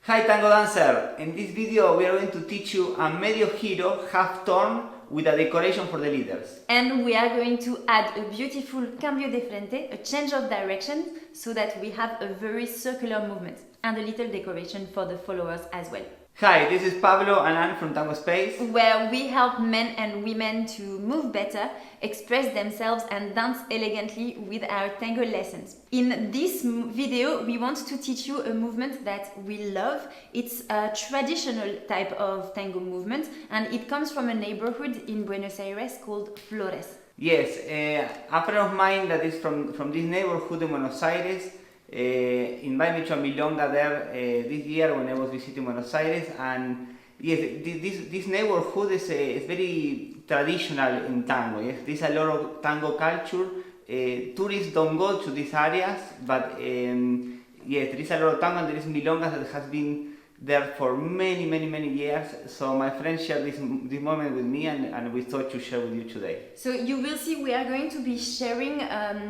Hi Tango Dancer! In this video we are going to teach you a Medio Giro half turn with a decoration for the leaders. And we are going to add a beautiful Cambio de Frente, a change of direction, so that we have a very circular movement and a little decoration for the followers as well. Hi, this is Pablo and I'm from Tango Space, where we help men and women to move better, express themselves and dance elegantly with our tango lessons. In this video, we want to teach you a movement that we love. It's a traditional type of tango movement and it comes from a neighborhood in Buenos Aires called Flores. Yes, a friend of mine that is from this neighborhood in Buenos Aires invited me to a milonga there this year when I was visiting Buenos Aires, and yes, this neighborhood is very traditional in tango. Yes, there's a lot of tango culture. Tourists don't go to these areas, but yes, there is a lot of tango and there is milongas that has been there for many years. So my friend shared this moment with me and we thought to share with you today. So you will see we are going to be sharing,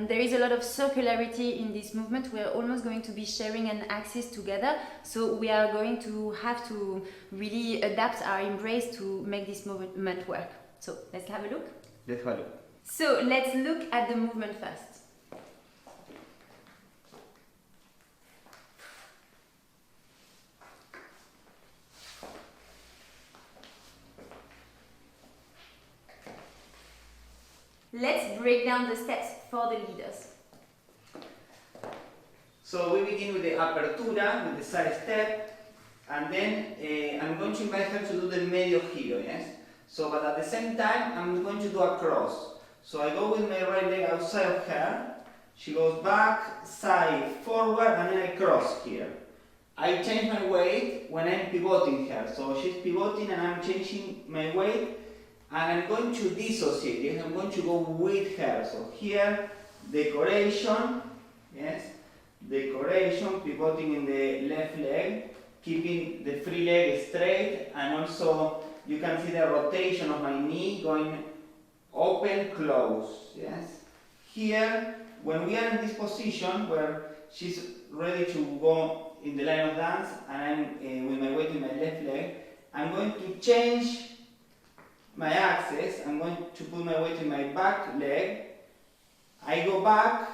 there is a lot of circularity in this movement. We are almost going to be sharing an axis together. So we are going to have to really adapt our embrace to make this movement work. So let's have a look. Let's have a look. So let's look at the movement first. Let's break down the steps for the leaders. So we begin with the apertura, with the side step, and then I'm going to invite her to do the medio giro, yes? So, but at the same time, I'm going to do a cross. So I go with my right leg outside of her, she goes back, side, forward, and then I cross here. I change my weight when I'm pivoting her. So she's pivoting and I'm changing my weight. And I'm going to dissociate, yes? I'm going to go with her. So here, decoration, yes? Decoration, pivoting in the left leg, keeping the free leg straight, and also you can see the rotation of my knee going open, close, yes? Here, when we are in this position where she's ready to go in the line of dance, and I'm with my weight in my left leg, I'm going to change my axis. I'm going to put my weight in my back leg. I go back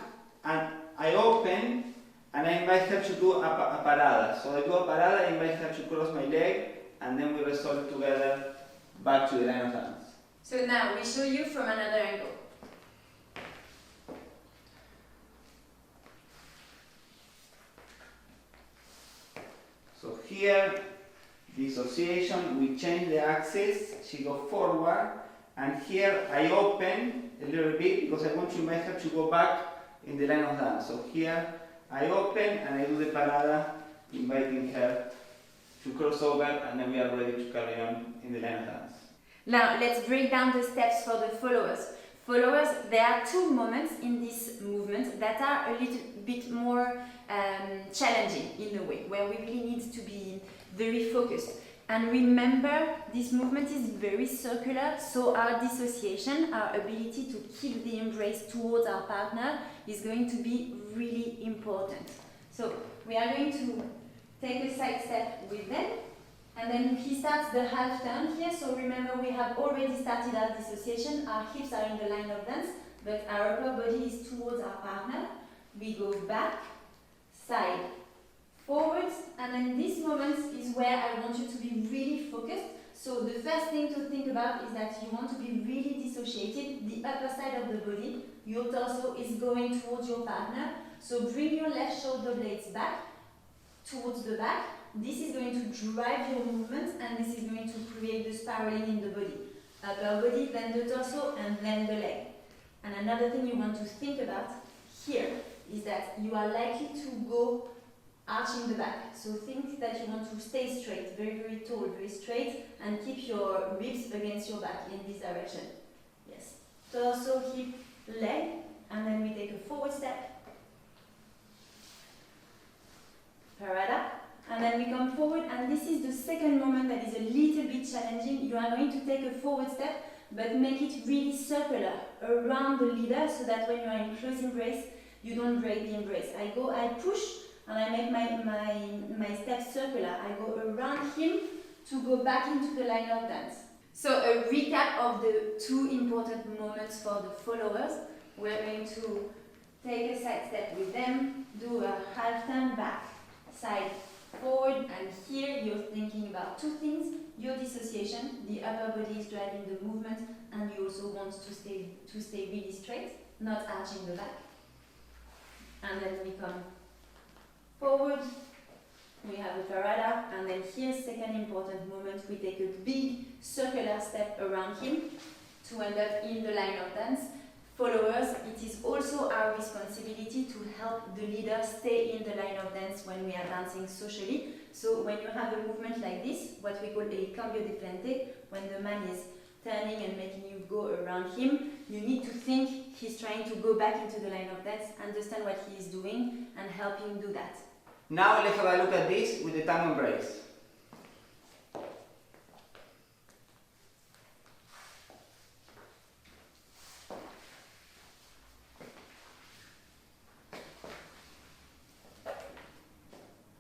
and I open and I invite her to do a parada. So I do a parada, I invite her to cross my leg, and then we resolve together back to the line of dance. So now we show you from another angle. So here, dissociation, we change the axis, she goes forward, and here I open a little bit because I want to invite her to go back in the line of dance. So here I open and I do the parada, inviting her to cross over, and then we are ready to carry on in the line of dance. Now let's break down the steps for the followers. Followers, there are two moments in this movement that are a little bit more challenging in a way, where we really need to be very focused. And remember, this movement is very circular, so our dissociation, our ability to keep the embrace towards our partner is going to be really important. So we are going to take a side step with them, and then he starts the half turn here. So remember, we have already started our dissociation, our hips are in the line of dance, but our upper body is towards our partner. We go back, side, forwards, and then this moment is where I want you to be really focused. So the first thing to think about is that you want to be really dissociated. The upper side of the body, your torso is going towards your partner. So bring your left shoulder blades back, towards the back. This is going to drive your movement and this is going to create the spiraling in the body. Upper body, then the torso, and then the leg. And another thing you want to think about here is that you are likely to go arching the back. So think that you want to stay straight, very tall, very straight, and keep your ribs against your back in this direction. Yes. Torso, hip, leg, and then we take a forward step. Parada. And then we come forward, and this is the second moment that is a little bit challenging. You are going to take a forward step, but make it really circular around the leader so that when you are in close embrace, you don't break the embrace. I push, and I make my steps circular. I go around him to go back into the line of dance. So a recap of the two important moments for the followers. We're going to take a side step with them, do a half turn back, side forward, and here you're thinking about two things: your dissociation, the upper body is driving the movement, and you also want to stay really straight, not arching the back. And then we come forward, we have a parada, and then here's second important moment, we take a big circular step around him to end up in the line of dance. Followers, it is also our responsibility to help the leader stay in the line of dance when we are dancing socially. So when you have a movement like this, what we call a Cambio de Frente, when the man is turning and making you go around him, you need to think he's trying to go back into the line of dance, understand what he is doing, and help him do that. Now let's have a look at this with the tango embrace.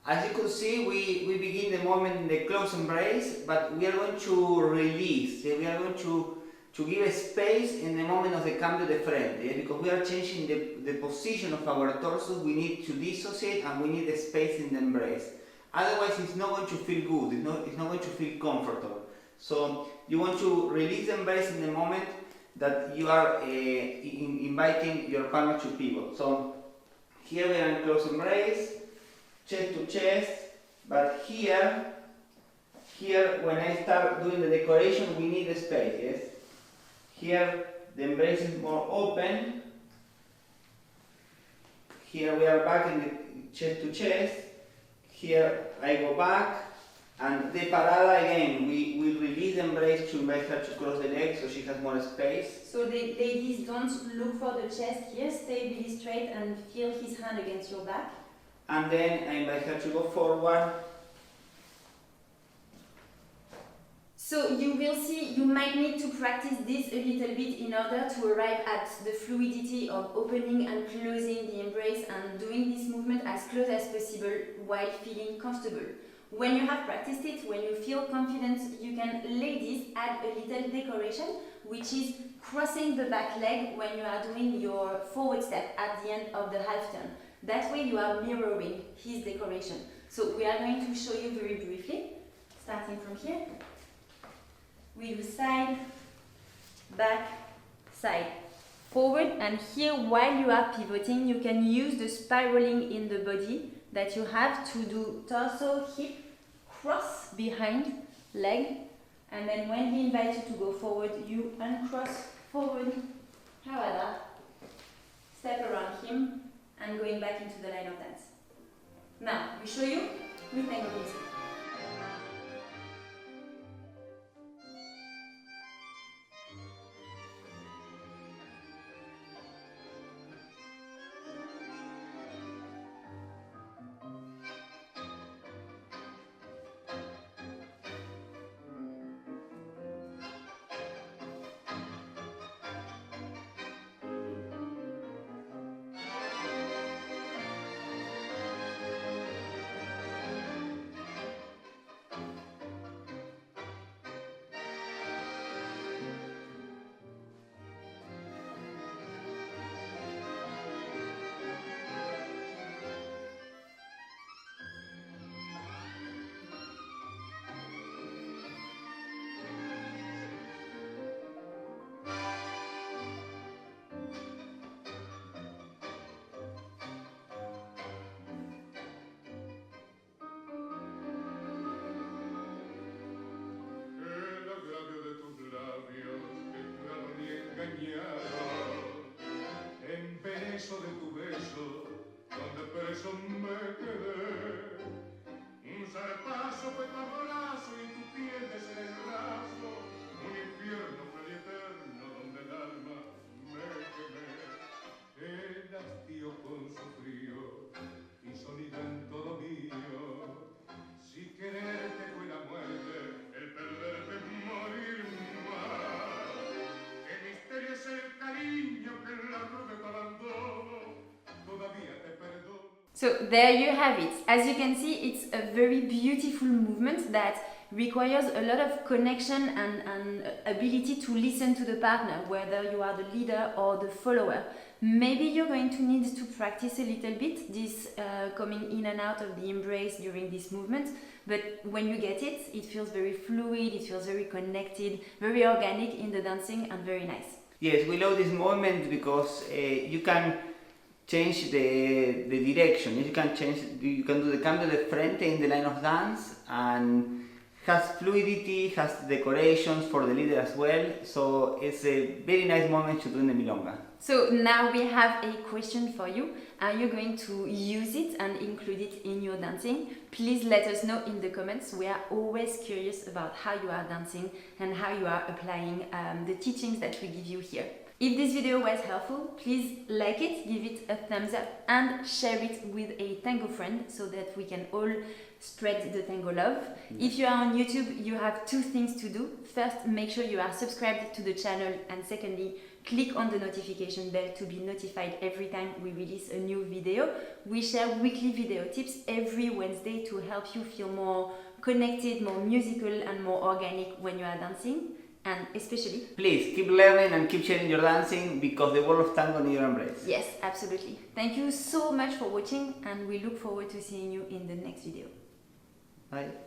As you could see, we begin the moment in the close embrace, but we are going to release, we are going to give a space in the moment of the Cambio de Frente, because we are changing the position of our torso. We need to dissociate and we need a space in the embrace. Otherwise it's not going to feel good, it's not going to feel comfortable. So you want to release the embrace in the moment that you are inviting your partner to pivot. So here we are in close embrace, chest to chest, but here when I start doing the decoration, we need a space, yes? Here the embrace is more open. Here we are back in the chest to chest. Here I go back, and the parada again, we release the embrace to invite her to cross the legs so she has more space. So the ladies, don't look for the chest here, stay really straight and feel his hand against your back. And then I invite her to go forward. So you will see, you might need to practice this a little bit in order to arrive at the fluidity of opening and closing the embrace and doing this movement as close as possible while feeling comfortable. When you have practiced it, when you feel confident, you can, ladies, add a little decoration, which is crossing the back leg when you are doing your forward step at the end of the half turn. That way you are mirroring his decoration. So we are going to show you very briefly, starting from here. We do side, back, side, forward, and here while you are pivoting, you can use the spiraling in the body that you have to do torso, hip, cross behind, leg, and then when he invites you to go forward, you uncross forward, parada, step around him, and going back into the line of dance. Now, we show you with Tango Dancer. En beso de tu beso, donde preso me quedé. Un zarpazo fue tu abrazo y tu piel de ser el raso. Un infierno fue el eterno donde el alma me quemé. El hastío con su frío y sonido en todo mío. Si quererte fue la muerte, el perderte morir más. Qué misterio es el cariño que en la cruz de tu abandono todavía te perdono. So there you have it. As you can see, it's a very beautiful movement that requires a lot of connection and ability to listen to the partner, whether you are the leader or the follower. Maybe you're going to need to practice a little bit this coming in and out of the embrace during this movement, but when you get it, it feels very fluid, it feels very connected, very organic in the dancing and very nice. Yes, we love this movement because you can change the direction. You can do the Cambio de Frente in the line of dance, and has fluidity, has decorations for the leader as well. So it's a very nice moment to do in the milonga. So now we have a question for you. Are you going to use it and include it in your dancing? Please let us know in the comments. We are always curious about how you are dancing and how you are applying the teachings that we give you here. If this video was helpful, please like it, give it a thumbs up and share it with a tango friend so that we can all spread the tango love. If you are on YouTube, you have two things to do. First, make sure you are subscribed to the channel, and secondly, click on the notification bell to be notified every time we release a new video. We share weekly video tips every Wednesday to help you feel more connected, more musical and more organic when you are dancing. And especially, please keep learning and keep sharing your dancing, because the world of tango needs your embrace. Yes, absolutely. Thank you so much for watching, and we look forward to seeing you in the next video. Bye.